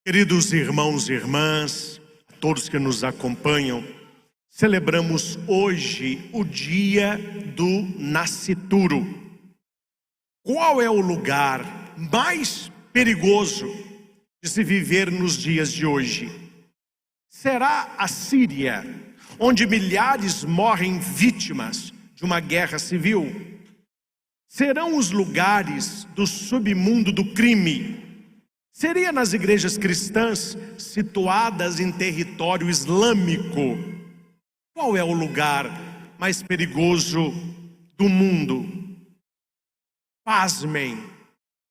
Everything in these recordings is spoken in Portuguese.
Queridos irmãos e irmãs, a todos que nos acompanham, celebramos hoje o dia do nascituro. Qual é o lugar mais perigoso de se viver nos dias de hoje? Será a Síria, onde milhares morrem vítimas de uma guerra civil? Serão os lugares do submundo do crime? Seria nas igrejas cristãs situadas em território islâmico? Qual é o lugar mais perigoso do mundo? Pasmem,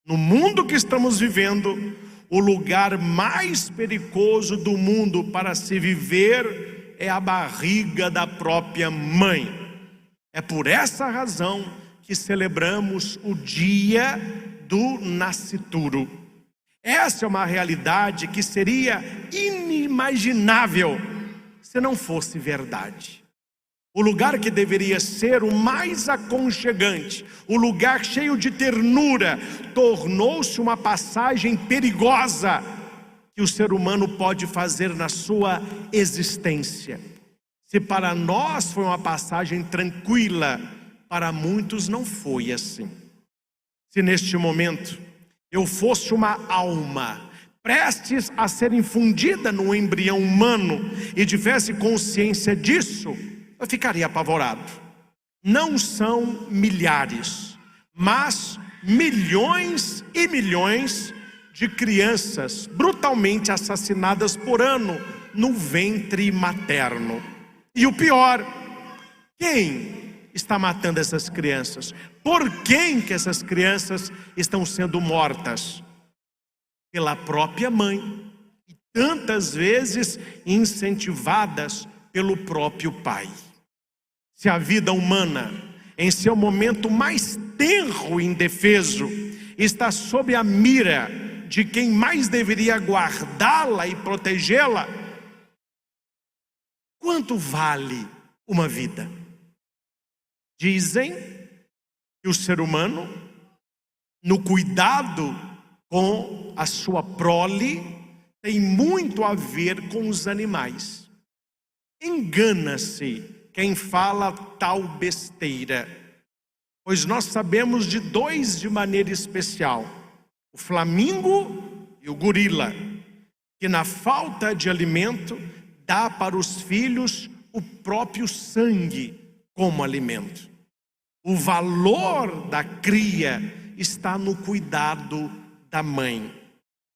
no mundo que estamos vivendo, o lugar mais perigoso do mundo para se viver é a barriga da própria mãe. É por essa razão que celebramos o dia do nascituro. Essa é uma realidade que seria inimaginável se não fosse verdade. O lugar que deveria ser o mais aconchegante, o lugar cheio de ternura, tornou-se uma passagem perigosa que o ser humano pode fazer na sua existência. Se para nós foi uma passagem tranquila, para muitos não foi assim. Se neste momento eu fosse uma alma prestes a ser infundida no embrião humano e tivesse consciência disso, eu ficaria apavorado. Não são milhares, mas milhões e milhões de crianças brutalmente assassinadas por ano no ventre materno. E o pior, quem está matando essas crianças? Por quem que essas crianças estão sendo mortas? Pela própria mãe, e tantas vezes incentivadas pelo próprio pai. Se a vida humana, em seu momento mais tenro e indefeso, está sob a mira de quem mais deveria guardá-la e protegê-la, quanto vale uma vida? Dizem que o ser humano, no cuidado com a sua prole, tem muito a ver com os animais. Engana-se quem fala tal besteira, pois nós sabemos de dois de maneira especial: o flamingo e o gorila, que na falta de alimento dá para os filhos o próprio sangue como alimento. O valor da cria está no cuidado da mãe,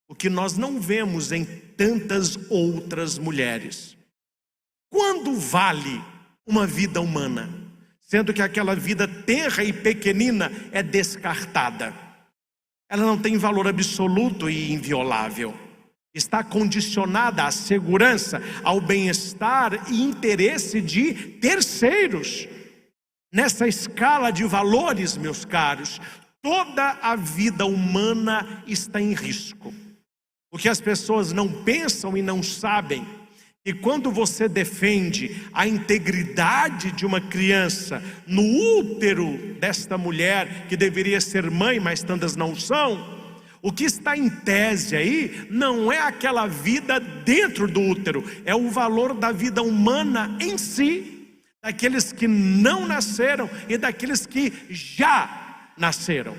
o que nós não vemos em tantas outras mulheres. Quando vale uma vida humana, sendo que aquela vida tenra e pequenina é descartada? Ela não tem valor absoluto e inviolável. Está condicionada à segurança, ao bem-estar e interesse de terceiros. Nessa escala de valores, meus caros, toda a vida humana está em risco. O que as pessoas não pensam e não sabem, que quando você defende a integridade de uma criança no útero desta mulher, que deveria ser mãe, mas tantas não são, o que está em tese aí não é aquela vida dentro do útero, é o valor da vida humana em si, daqueles que não nasceram e daqueles que já nasceram.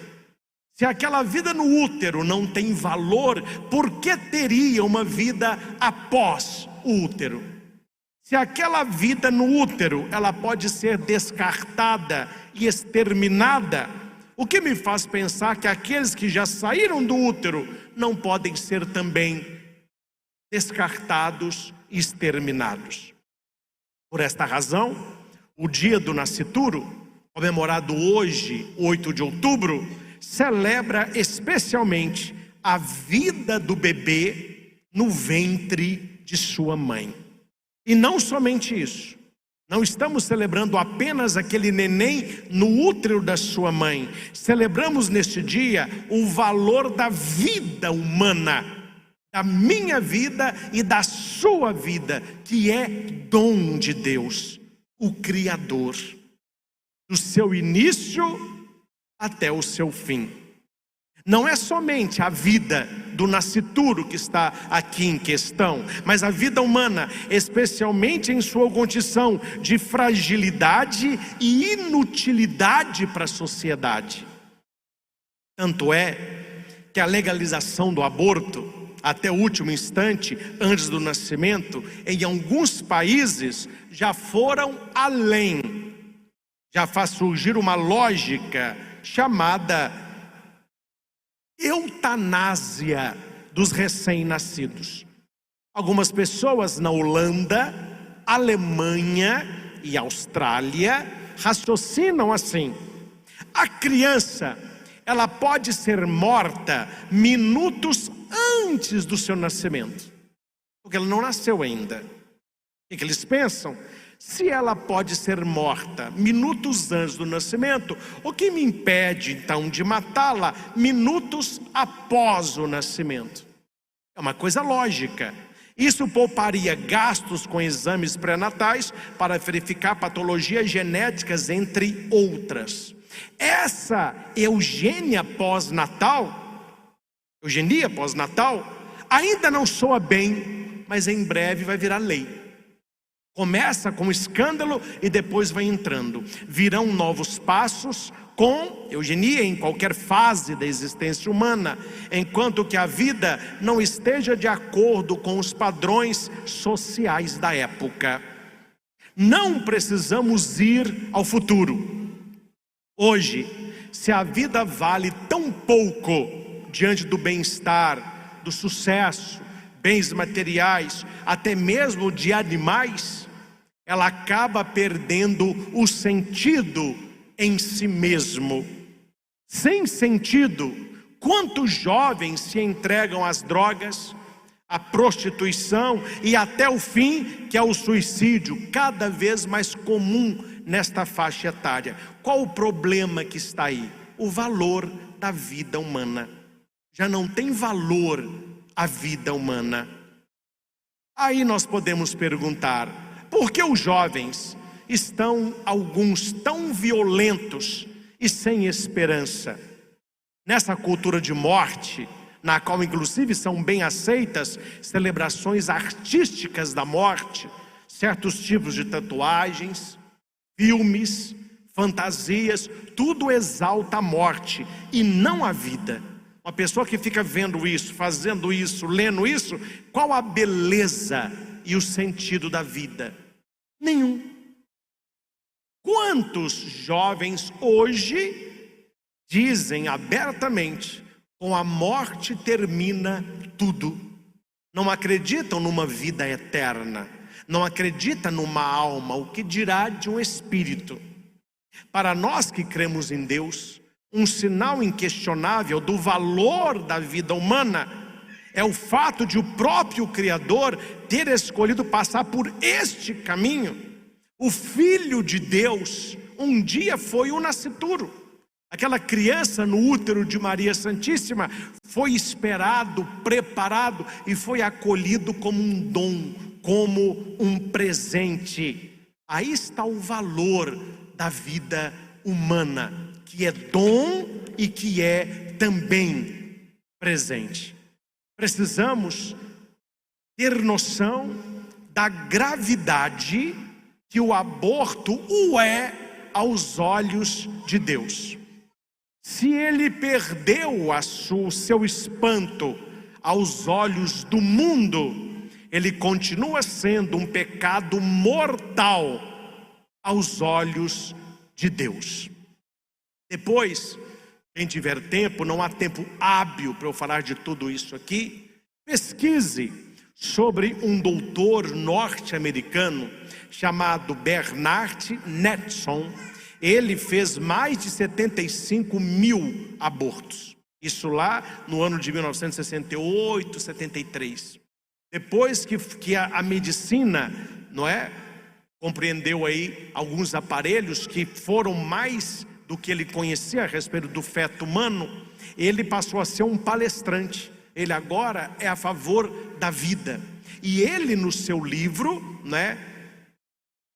Se aquela vida no útero não tem valor, por que teria uma vida após o útero? Se aquela vida no útero, ela pode ser descartada e exterminada, o que me faz pensar que aqueles que já saíram do útero não podem ser também descartados e exterminados. Por esta razão, o dia do nascituro, comemorado hoje, 8 de outubro, celebra especialmente a vida do bebê no ventre de sua mãe. E não somente isso. Não estamos celebrando apenas aquele neném no útero da sua mãe. Celebramos neste dia o valor da vida humana, da minha vida e da sua vida, que é dom de Deus, o Criador, do seu início até o seu fim. Não é somente a vida do nascituro que está aqui em questão, mas a vida humana, especialmente em sua condição de fragilidade e inutilidade para a sociedade. Tanto é que a legalização do aborto, até o último instante, antes do nascimento, em alguns países já foram além. Já faz surgir uma lógica chamada eutanásia dos recém-nascidos. Algumas pessoas na Holanda, Alemanha e Austrália raciocinam assim: a criança, ela pode ser morta minutos antes do seu nascimento, porque ela não nasceu ainda. O que eles pensam? Se ela pode ser morta minutos antes do nascimento, o que me impede então de matá-la minutos após o nascimento? É uma coisa lógica. Isso pouparia gastos com exames pré-natais para verificar patologias genéticas, entre outras. Essa eugenia pós-natal, ainda não soa bem, mas em breve vai virar lei. Começa com escândalo e depois vai entrando. Virão novos passos com eugenia em qualquer fase da existência humana, enquanto que a vida não esteja de acordo com os padrões sociais da época. Não precisamos ir ao futuro. Hoje, se a vida vale tão pouco diante do bem-estar, do sucesso, bens materiais, até mesmo de animais, ela acaba perdendo o sentido em si mesmo. Sem sentido, quantos jovens se entregam às drogas, à prostituição e até o fim, que é o suicídio, cada vez mais comum nesta faixa etária. Qual o problema que está aí? O valor da vida humana. Já não tem valor a vida humana. Aí nós podemos perguntar: por que os jovens estão, alguns, tão violentos e sem esperança? Nessa cultura de morte, na qual inclusive são bem aceitas celebrações artísticas da morte, certos tipos de tatuagens, filmes, fantasias, tudo exalta a morte e não a vida. Uma pessoa que fica vendo isso, fazendo isso, lendo isso, qual a beleza e o sentido da vida? Nenhum. Quantos jovens hoje dizem abertamente: com a morte termina tudo? Não acreditam numa vida eterna, não acreditam numa alma, o que dirá de um espírito? Para nós que cremos em Deus, um sinal inquestionável do valor da vida humana é o fato de o próprio Criador ter escolhido passar por este caminho. O Filho de Deus um dia foi o nascituro. Aquela criança no útero de Maria Santíssima foi esperado, preparado e foi acolhido como um dom, como um presente. Aí está o valor da vida humana, que é dom e que é também presente. Precisamos ter noção da gravidade que o aborto o é aos olhos de Deus. Se ele perdeu o seu espanto aos olhos do mundo, ele continua sendo um pecado mortal aos olhos de Deus. Depois, quem tiver tempo, não há tempo hábil para eu falar de tudo isso aqui, pesquise sobre um doutor norte-americano chamado Bernard Knudson. Ele fez mais de 75 mil abortos. Isso lá no ano de 1968, 73. Depois que a medicina, não é, compreendeu aí alguns aparelhos que foram mais do que ele conhecia a respeito do feto humano, ele passou a ser um palestrante. Ele agora é a favor da vida. E ele, no seu livro, né,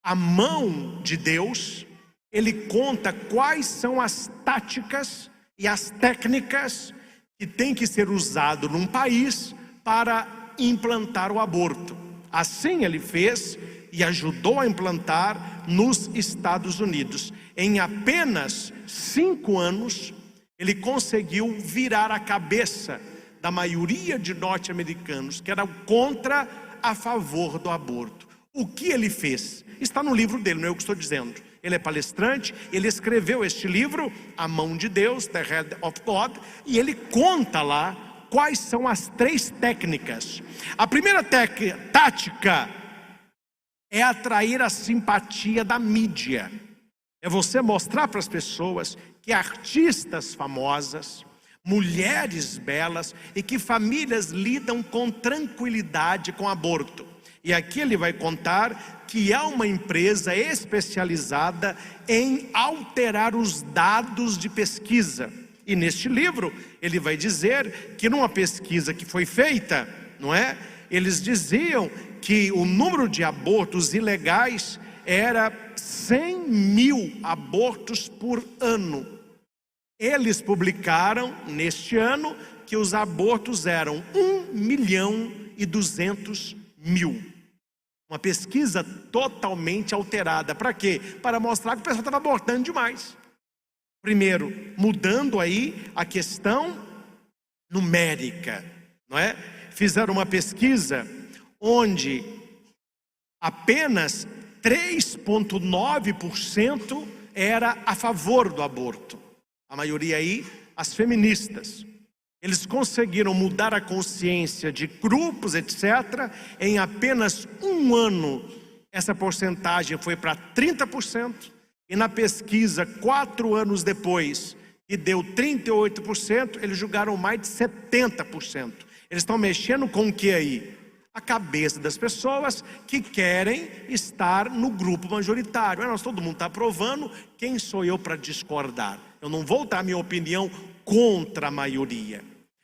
A Mão de Deus, ele conta quais são as táticas e as técnicas que tem que ser usado num país para implantar o aborto. Assim ele fez e ajudou a implantar nos Estados Unidos. Em apenas 5 anos, ele conseguiu virar a cabeça da maioria de norte-americanos que eram contra a favor do aborto. O que ele fez? Está no livro dele, não é eu que estou dizendo. Ele é palestrante, ele escreveu este livro, A Mão de Deus, The Hand of God, e ele conta lá quais são as 3 técnicas. A primeira tática é atrair a simpatia da mídia. É você mostrar para as pessoas que artistas famosas, mulheres belas e que famílias lidam com tranquilidade com aborto. E aqui ele vai contar que há uma empresa especializada em alterar os dados de pesquisa. E neste livro ele vai dizer que numa pesquisa que foi feita, não é? Eles diziam que o número de abortos ilegais era 100 mil abortos por ano. Eles publicaram neste ano que os abortos eram 1.200.000. Uma pesquisa totalmente alterada. Para quê? Para mostrar que o pessoal estava abortando demais. Primeiro, mudando aí a questão numérica, não é? Fizeram uma pesquisa onde apenas 3,9% era a favor do aborto. A maioria aí, as feministas. Eles conseguiram mudar a consciência de grupos, etc. Em apenas 1 ano, essa porcentagem foi para 30%. E na pesquisa, 4 anos depois, que deu 38%, eles julgaram mais de 70%. Eles estão mexendo com o que aí? A cabeça das pessoas que querem estar no grupo majoritário. Todo mundo está aprovando, quem sou eu para discordar? Eu não vou dar minha opinião contra a maioria.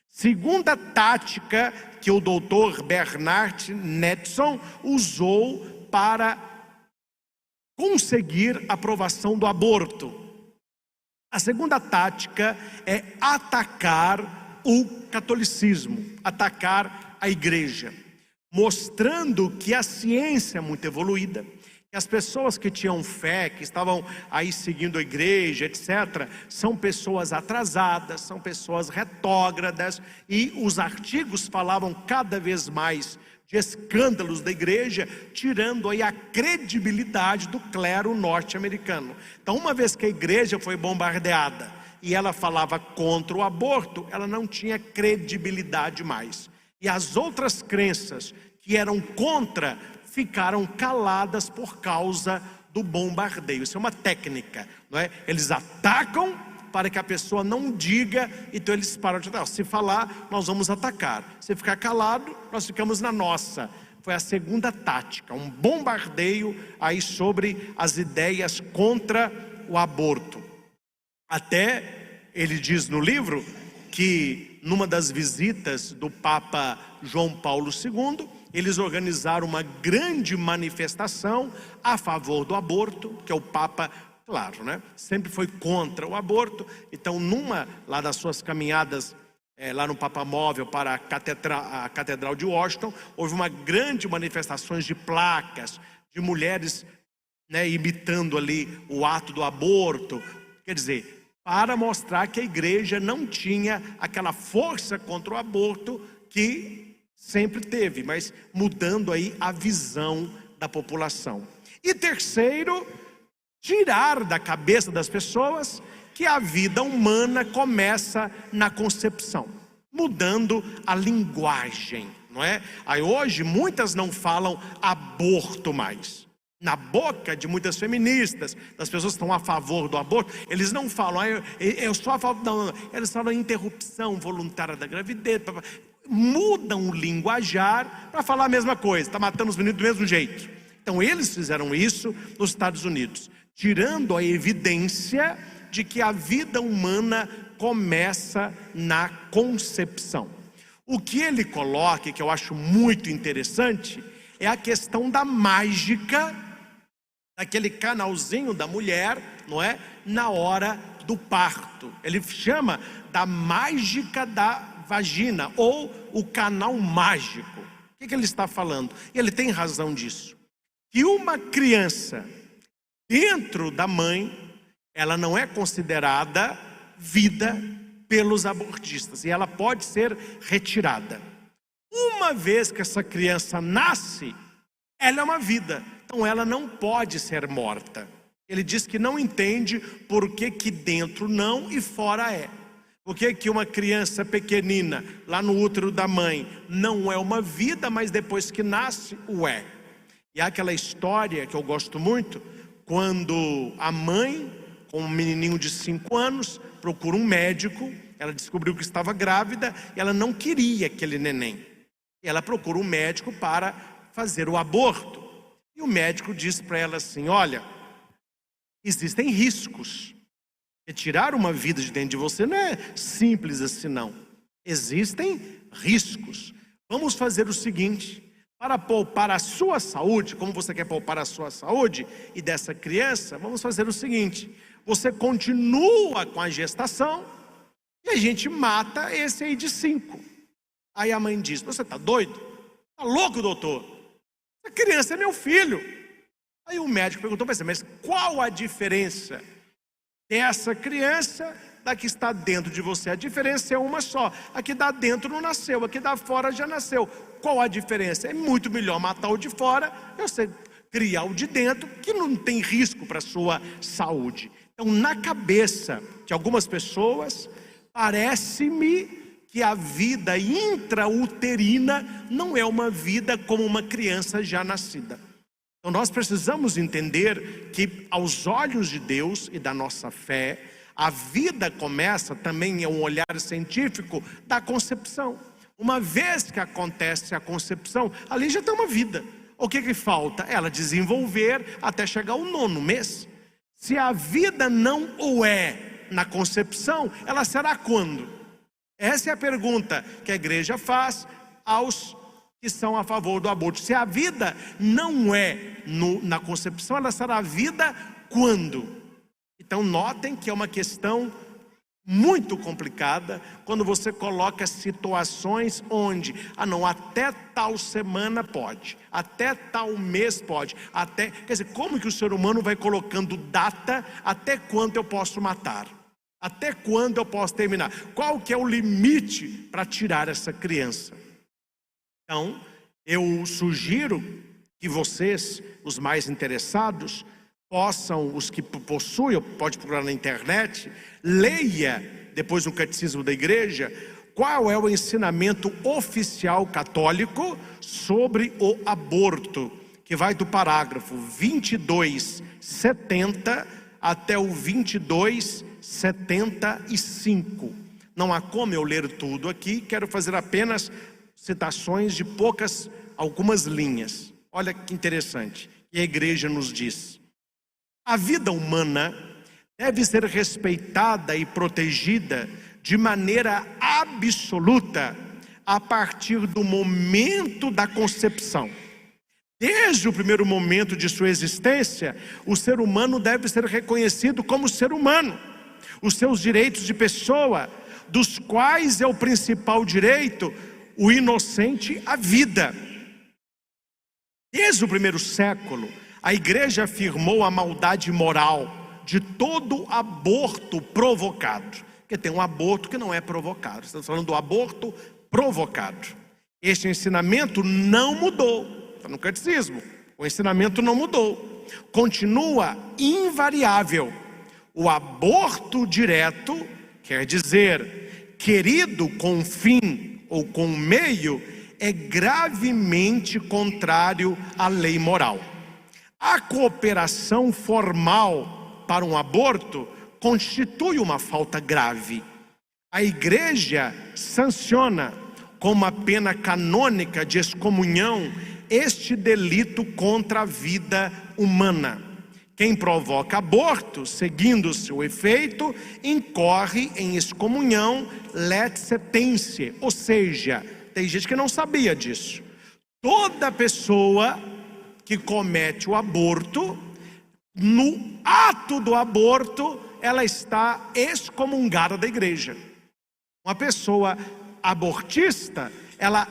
Segunda tática que o doutor Bernard Knudson usou para conseguir a aprovação do aborto. A segunda tática é atacar o catolicismo, atacar a igreja, mostrando que a ciência é muito evoluída, que as pessoas que tinham fé, que estavam aí seguindo a igreja, etc., são pessoas atrasadas, são pessoas retrógradas, e os artigos falavam cada vez mais de escândalos da igreja, tirando aí a credibilidade do clero norte-americano. Então, uma vez que a igreja foi bombardeada e ela falava contra o aborto, ela não tinha credibilidade mais. E as outras crenças que eram contra ficaram caladas por causa do bombardeio. Isso é uma técnica, não é? Eles atacam para que a pessoa não diga, então eles param de atacar. Se falar, nós vamos atacar. Se ficar calado, nós ficamos na nossa. Foi a segunda tática, um bombardeio aí sobre as ideias contra o aborto. Até ele diz no livro que numa das visitas do Papa João Paulo II, eles organizaram uma grande manifestação a favor do aborto, que é o Papa, claro, né? Sempre foi contra o aborto. Então, numa lá das suas caminhadas, lá no Papa Móvel para a Catedral de Washington, houve uma grande manifestações de placas, de mulheres, né, imitando ali o ato do aborto. Quer dizer, para mostrar que a igreja não tinha aquela força contra o aborto que sempre teve, mas mudando aí a visão da população. E terceiro, tirar da cabeça das pessoas que a vida humana começa na concepção, mudando a linguagem, não é? Aí hoje muitas não falam aborto mais. Na boca de muitas feministas, das pessoas que estão a favor do aborto, eles não falam, eu sou a favor, não, eles falam interrupção voluntária da gravidez. Mudam o linguajar para falar a mesma coisa, está matando os meninos do mesmo jeito. Então eles fizeram isso nos Estados Unidos, tirando a evidência de que a vida humana começa na concepção. O que ele coloca, que eu acho muito interessante, é a questão da mágica, daquele canalzinho da mulher, não é? Na hora do parto. Ele chama da mágica da vagina, ou o canal mágico. O que ele está falando? E ele tem razão disso. Que uma criança dentro da mãe, ela não é considerada vida pelos abortistas, e ela pode ser retirada. Uma vez que essa criança nasce, ela é uma vida, então ela não pode ser morta. Ele diz que não entende por que dentro não e fora é. Por que uma criança pequenina, lá no útero da mãe, não é uma vida, mas depois que nasce, o é. E há aquela história que eu gosto muito, quando a mãe, com um menininho de 5 anos, procura um médico, ela descobriu que estava grávida, e ela não queria aquele neném. E ela procura um médico para fazer o aborto. E o médico diz para ela assim: olha, existem riscos. Retirar uma vida de dentro de você não é simples assim não. Existem riscos. Vamos fazer o seguinte: para poupar a sua saúde, como você quer poupar a sua saúde e dessa criança, vamos fazer o seguinte: você continua com a gestação e a gente mata esse aí de 5. Aí a mãe diz: você está doido? Está louco, doutor? Essa criança é meu filho. Aí o médico perguntou para você: mas qual a diferença dessa criança da que está dentro de você? A diferença é uma só. A que dá dentro não nasceu, a que dá fora já nasceu. Qual a diferença? É muito melhor matar o de fora e você criar o de dentro, que não tem risco para a sua saúde. Então, na cabeça de algumas pessoas, parece-me que a vida intrauterina não é uma vida como uma criança já nascida. Então nós precisamos entender que aos olhos de Deus e da nossa fé, a vida começa, também é um olhar científico, da concepção. Uma vez que acontece a concepção, ali já tem uma vida. O que falta? Ela desenvolver até chegar ao 9º mês. Se a vida não o é na concepção, ela será quando? Essa é a pergunta que a igreja faz aos que são a favor do aborto. Se a vida não é na concepção, ela será vida quando? Então notem que é uma questão muito complicada quando você coloca situações onde, não, até tal semana pode, até tal mês pode, até, quer dizer, como que o ser humano vai colocando data, até quando eu posso matar? Até quando eu posso terminar? Qual que é o limite para tirar essa criança? Então, eu sugiro que vocês, os mais interessados, possam, os que possuem, pode procurar na internet, leia depois no Catecismo da Igreja, qual é o ensinamento oficial católico sobre o aborto, que vai do parágrafo 2270 até o 2275. Não há como eu ler tudo aqui, quero fazer apenas citações de algumas linhas. Olha que interessante, que a igreja nos diz: a vida humana deve ser respeitada e protegida de maneira absoluta a partir do momento da concepção. Desde o primeiro momento de sua existência, o ser humano deve ser reconhecido como ser humano. Os seus direitos de pessoa, dos quais é o principal direito o inocente, a vida. Desde o primeiro século, a igreja afirmou a maldade moral de todo aborto provocado. Porque tem um aborto que não é provocado. Estamos falando do aborto provocado. Este ensinamento não mudou. Está no catecismo. O ensinamento não mudou. Continua invariável. O aborto direto, quer dizer, querido com fim ou com meio, é gravemente contrário à lei moral. A cooperação formal para um aborto constitui uma falta grave. A igreja sanciona com uma pena canônica de excomunhão este delito contra a vida humana. Quem provoca aborto, seguindo seu efeito, incorre em excomunhão let sententia, ou seja, tem gente que não sabia disso. Toda pessoa que comete o aborto, no ato do aborto, ela está excomungada da igreja. Uma pessoa abortista, ela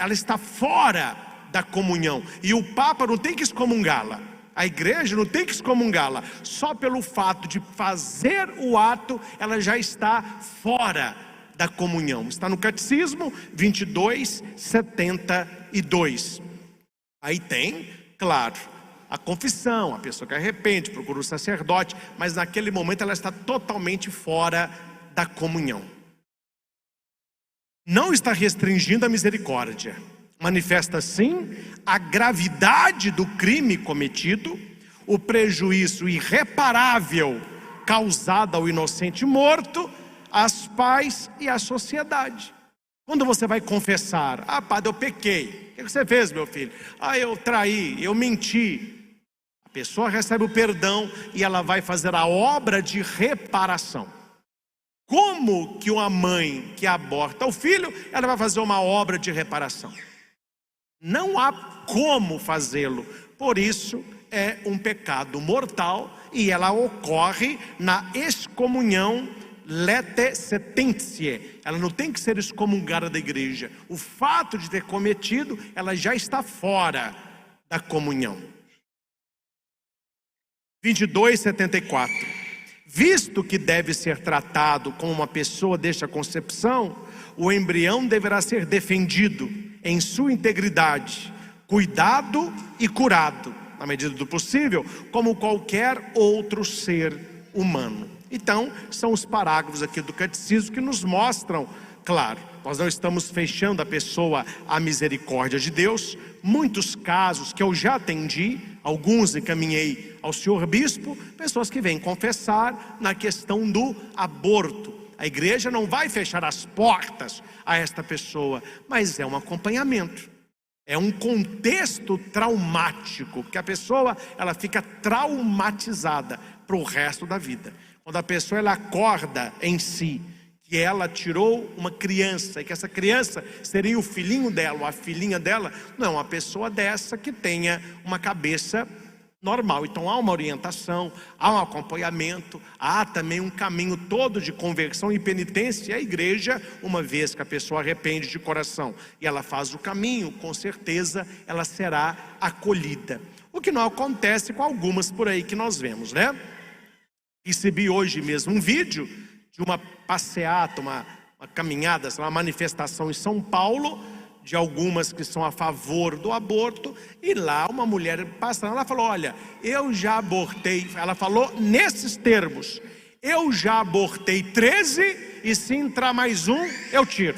está fora da comunhão. E o Papa não tem que excomungá-la. A igreja não tem que excomungá-la. Só pelo fato de fazer o ato, ela já está fora da comunhão. Está no Catecismo 2272. Aí tem, claro, a confissão, a pessoa que arrepende, procura o sacerdote, mas naquele momento ela está totalmente fora da comunhão. Não está restringindo a misericórdia. Manifesta sim a gravidade do crime cometido, o prejuízo irreparável causado ao inocente morto, às pais e à sociedade. Quando você vai confessar: ah, padre, eu pequei. O que você fez, meu filho? Ah, eu traí, eu menti. A pessoa recebe o perdão e ela vai fazer a obra de reparação. Como que uma mãe que aborta o filho, ela vai fazer uma obra de reparação? Não há como fazê-lo. Por isso é um pecado mortal e ela ocorre na excomunhão lete sententiae. Ela não tem que ser excomungada da igreja. O fato de ter cometido, ela já está fora da comunhão. 2274. Visto que deve ser tratado como uma pessoa desde a concepção, o embrião deverá ser defendido em sua integridade, cuidado e curado, na medida do possível, como qualquer outro ser humano. Então, são os parágrafos aqui do Catecismo que nos mostram, claro, nós não estamos fechando a pessoa à misericórdia de Deus. Muitos casos que eu já atendi, alguns encaminhei ao senhor bispo, pessoas que vêm confessar na questão do aborto. A igreja não vai fechar as portas a esta pessoa, mas é um acompanhamento. É um contexto traumático, que a pessoa ela fica traumatizada para o resto da vida. Quando a pessoa ela acorda em si, que ela tirou uma criança, e que essa criança seria o filhinho dela, ou a filhinha dela, não, uma pessoa dessa que tenha uma cabeça normal. Então há uma orientação, há um acompanhamento, há também um caminho todo de conversão e penitência. A igreja, uma vez que a pessoa arrepende de coração e ela faz o caminho, com certeza ela será acolhida. O que não acontece com algumas por aí que nós vemos, né? Recebi hoje mesmo um vídeo de uma passeata, uma caminhada, uma manifestação em São Paulo, de algumas que são a favor do aborto, e lá uma mulher passando, ela falou: olha, eu já abortei, ela falou nesses termos: eu já abortei 13 e se entrar mais um, eu tiro.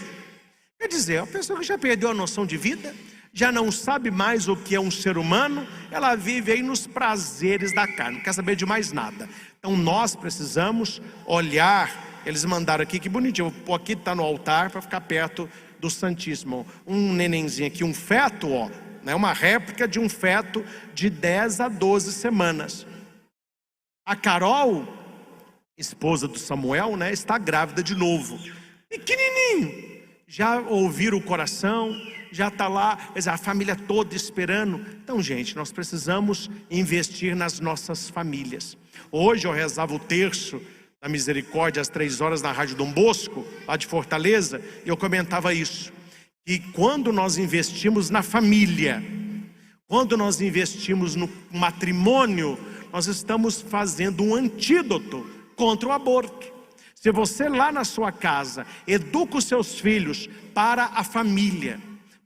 Quer dizer, a pessoa que já perdeu a noção de vida, já não sabe mais o que é um ser humano, ela vive aí nos prazeres da carne, não quer saber de mais nada. Então nós precisamos olhar. Eles mandaram aqui, que bonitinho, eu vou pôr aqui, está no altar para ficar perto do Santíssimo. Um nenenzinho aqui, um feto, ó, né, uma réplica de um feto de 10 a 12 semanas. A Carol, esposa do Samuel, né, está grávida de novo, pequenininho. Já ouviram o coração, já está lá, a família toda esperando. Então, gente, nós precisamos investir nas nossas famílias. Hoje eu rezava o terço da misericórdia às 3 horas na Rádio Dom Bosco, lá de Fortaleza, e eu comentava isso, que quando nós investimos na família, quando nós investimos no matrimônio, nós estamos fazendo um antídoto contra o aborto. Se você lá na sua casa educa os seus filhos para a família,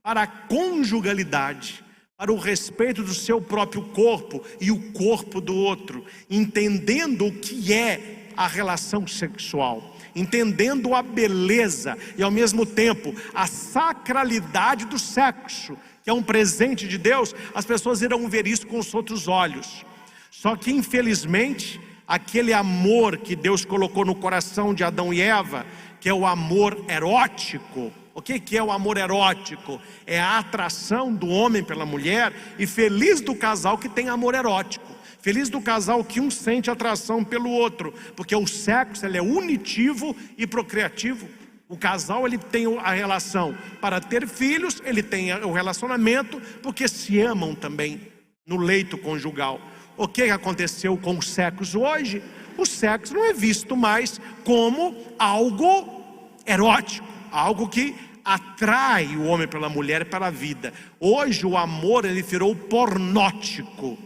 para a conjugalidade, para o respeito do seu próprio corpo e o corpo do outro, entendendo o que é a relação sexual, entendendo a beleza e ao mesmo tempo a sacralidade do sexo, que é um presente de Deus, as pessoas irão ver isso com os outros olhos. Só que infelizmente, aquele amor que Deus colocou no coração de Adão e Eva, que é o amor erótico. O que é o amor erótico? É a atração do homem pela mulher, e feliz do casal que tem amor erótico. Feliz do casal que um sente atração pelo outro, porque o sexo ele é unitivo e procriativo. O casal ele tem a relação para ter filhos, ele tem o relacionamento porque se amam também no leito conjugal. O que aconteceu com o sexo hoje? o sexo não é visto mais como algo erótico, algo que atrai o homem pela mulher e pela vida. Hoje o amor ele virou pornótico.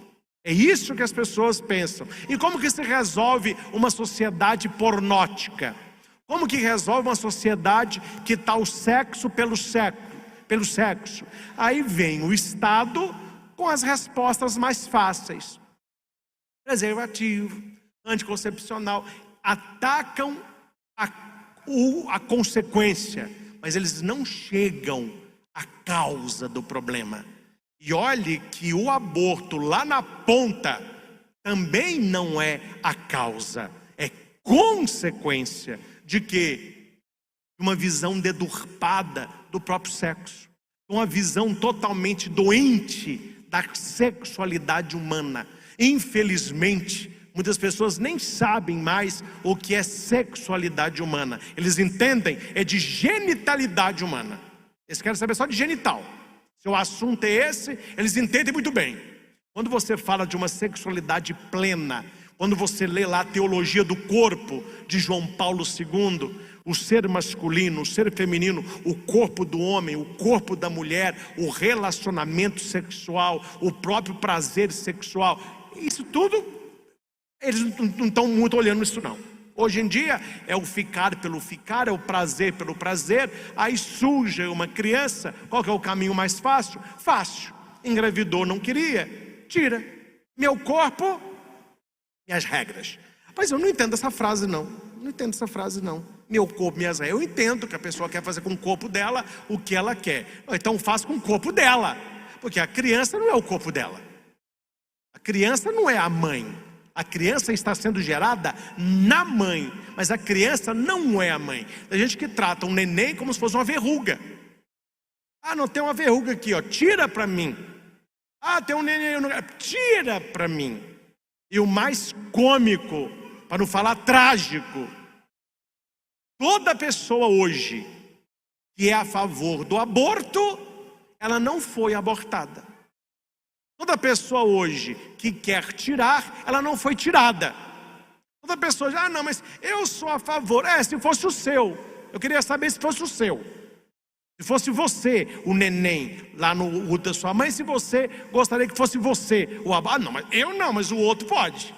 É isso que as pessoas pensam. E como que se resolve uma sociedade pornótica? Como que resolve uma sociedade que está o sexo pelo sexo? Aí vem o Estado com as respostas mais fáceis. Preservativo, anticoncepcional, atacam a consequência, mas eles não chegam à causa do problema. E olhe que o aborto lá na ponta também não é a causa, é consequência de quê? Uma visão deturpada do próprio sexo, uma visão totalmente doente da sexualidade humana. Infelizmente, muitas pessoas nem sabem mais o que é sexualidade humana. Eles entendem é de genitalidade humana. Eles querem saber só de genital. Se o assunto é esse, eles entendem muito bem. Quando você fala de uma sexualidade plena, quando você lê lá a teologia do corpo de João Paulo II, o ser masculino, o ser feminino, o corpo do homem, o corpo da mulher, o relacionamento sexual, o próprio prazer sexual, isso tudo, eles não estão muito olhando isso não. Hoje em dia é o ficar pelo ficar, é o prazer pelo prazer. Aí surge uma criança, qual que é o caminho mais fácil? Fácil, engravidou, não queria, tira. Meu corpo, minhas regras. Mas eu não entendo essa frase não, meu corpo, minhas regras. Eu entendo que a pessoa quer fazer com o corpo dela o que ela quer. Então faça com o corpo dela, porque a criança não é o corpo dela. A criança não é a mãe. A criança está sendo gerada na mãe, mas a criança não é a mãe. Tem gente que trata um neném como se fosse uma verruga. Ah, não, tem uma verruga aqui, ó, tira para mim. Ah, tem um neném, tira para mim. E o mais cômico, para não falar trágico, toda pessoa hoje que é a favor do aborto, ela não foi abortada. Toda pessoa hoje que quer tirar, ela não foi tirada. Toda pessoa diz, não, mas eu sou a favor. Se fosse o seu. Eu queria saber se fosse o seu. Se fosse você, o neném, lá no útero da sua mãe, se você gostaria que fosse você. Não, mas eu não, mas o outro pode.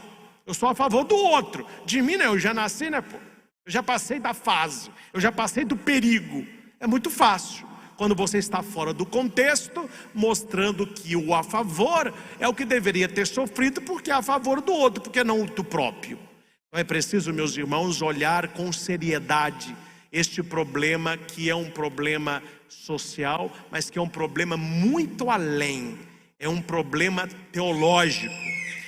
Eu sou a favor do outro. De mim não, eu já nasci, né, pô? Eu já passei da fase, eu já passei do perigo. É muito fácil. Quando você está fora do contexto, mostrando que o a favor é o que deveria ter sofrido, porque é a favor do outro, porque não do próprio. Então é preciso, meus irmãos, olhar com seriedade este problema, que é um problema social, mas que é um problema muito além. É um problema teológico,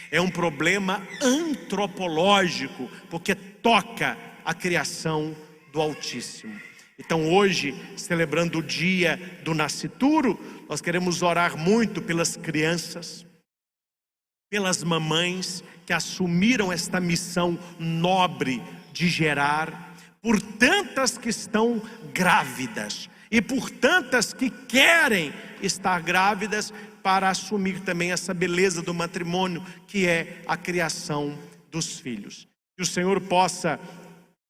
é um problema antropológico, porque toca a criação do Altíssimo. Então hoje, celebrando o dia do nascituro, nós queremos orar muito pelas crianças, pelas mamães que assumiram esta missão nobre de gerar, por tantas que estão grávidas e por tantas que querem estar grávidas para assumir também essa beleza do matrimônio, que é a criação dos filhos. Que o Senhor possa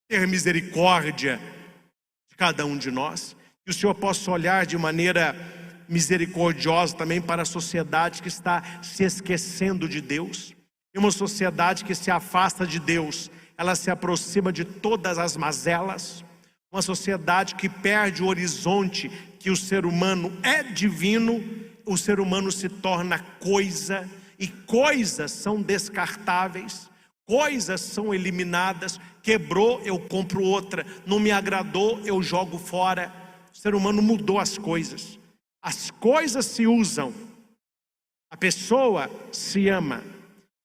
ter misericórdia de cada um de nós, que o Senhor possa olhar de maneira misericordiosa também para a sociedade que está se esquecendo de Deus. E uma sociedade que se afasta de Deus, ela se aproxima de todas as mazelas. Uma sociedade que perde o horizonte, que o ser humano é divino, o ser humano se torna coisa, e coisas são descartáveis. Coisas são eliminadas. Quebrou, eu compro outra. Não me agradou, eu jogo fora. O ser humano mudou as coisas. As coisas se usam. A pessoa se ama.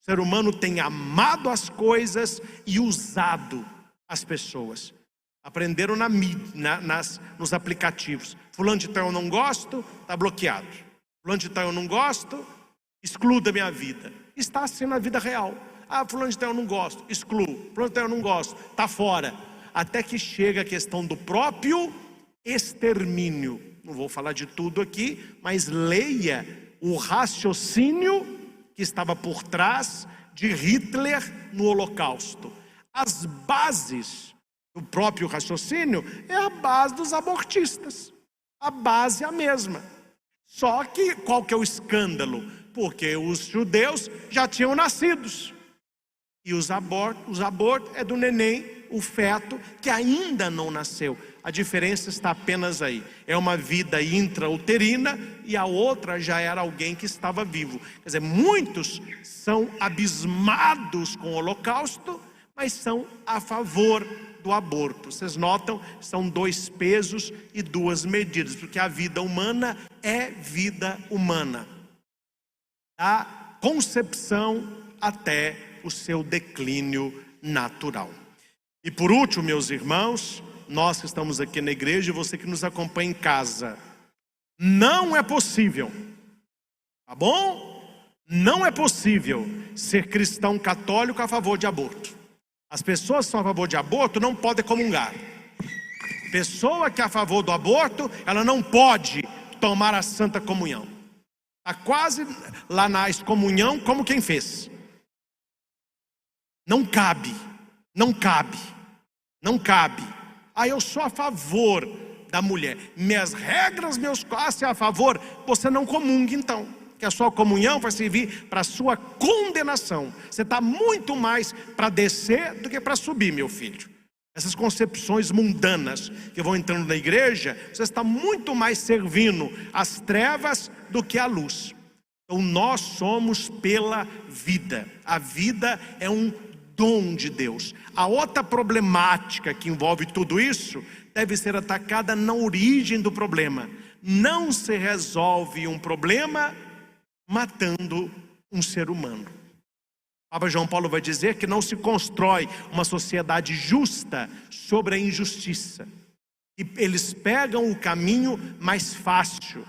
O ser humano tem amado as coisas e usado as pessoas. Aprenderam nos aplicativos. Fulano de tal eu não gosto, está bloqueado. Fulano de tal eu não gosto, excluo da minha vida. Está assim na vida real. Fulano de tal eu não gosto, excluo. Fulano de tal eu não gosto, está fora. Até que chega a questão do próprio extermínio. Não vou falar de tudo aqui, mas leia o raciocínio que estava por trás de Hitler no Holocausto. as bases do próprio raciocínio é a base dos abortistas. A base é a mesma. Só que qual que é o escândalo? Porque os judeus já tinham nascidos. E os abortos é do neném, o feto, que ainda não nasceu. A diferença está apenas aí. É uma vida intrauterina e a outra já era alguém que estava vivo. Quer dizer, muitos são abismados com o Holocausto, mas são a favor do aborto. Vocês notam? São dois pesos e duas medidas, porque a vida humana é vida humana. Da concepção até o seu declínio natural. E por último, meus irmãos, nós que estamos aqui na igreja e você que nos acompanha em casa, não é possível, tá bom? Não é possível ser cristão católico a favor de aborto. As pessoas que são a favor de aborto não podem comungar. Pessoa que é a favor do aborto, ela não pode tomar a Santa Comunhão. Está quase lá na excomunhão como quem fez. Não cabe, não cabe, não cabe. Eu sou a favor da mulher. Minhas regras, meus classes é a favor. Você não comungue então, que a sua comunhão vai servir para a sua condenação. Você está muito mais para descer do que para subir, meu filho. Essas concepções mundanas que vão entrando na igreja, você está muito mais servindo às trevas do que à luz. Então nós somos pela vida. A vida é um dom de Deus. A outra problemática que envolve tudo isso deve ser atacada na origem do problema. Não se resolve um problema matando um ser humano. Papa João Paulo vai dizer que não se constrói uma sociedade justa sobre a injustiça. E eles pegam o caminho mais fácil,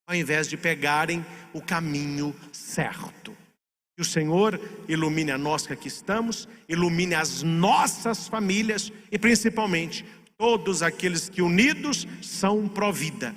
ao invés de pegarem o caminho certo. Que o Senhor ilumine a nós que aqui estamos, ilumine as nossas famílias e principalmente todos aqueles que unidos são pró-vida.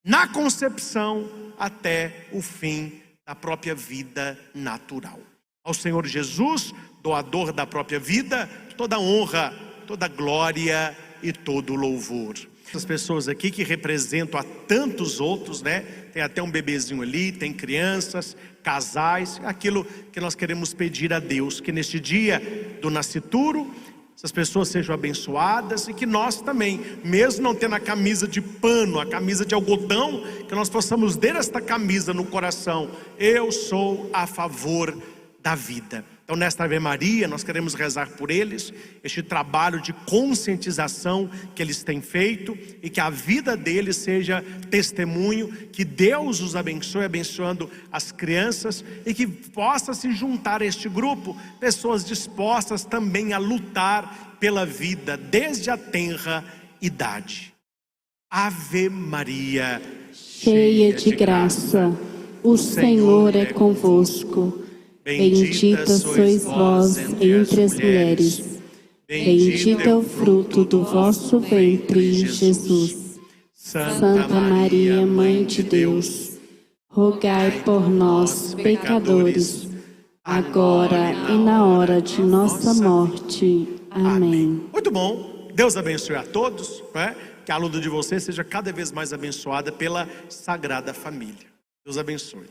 Na concepção até o fim da própria vida natural. Ao Senhor Jesus, doador da própria vida, toda honra, toda glória e todo louvor. Essas pessoas aqui que representam a tantos outros, né? Tem até um bebezinho ali, tem crianças, casais, aquilo que nós queremos pedir a Deus, que neste dia do nascituro, essas pessoas sejam abençoadas e que nós também, mesmo não tendo a camisa de pano, a camisa de algodão, que nós possamos ter esta camisa no coração. Eu sou a favor da vida. Então nesta Ave Maria nós queremos rezar por eles, este trabalho de conscientização que eles têm feito e que a vida deles seja testemunho, que Deus os abençoe, abençoando as crianças e que possa se juntar a este grupo, pessoas dispostas também a lutar pela vida desde a tenra idade. Ave Maria, cheia de graça, o Senhor é convosco. Bendita sois vós entre as mulheres, bendito é o fruto do vosso ventre, Jesus. Santa Maria, Mãe de Deus, rogai por nós, pecadores, agora e na hora de nossa morte. Amém. Muito bom, Deus abençoe a todos, né? Que a luta de vocês seja cada vez mais abençoada pela Sagrada Família. Deus abençoe.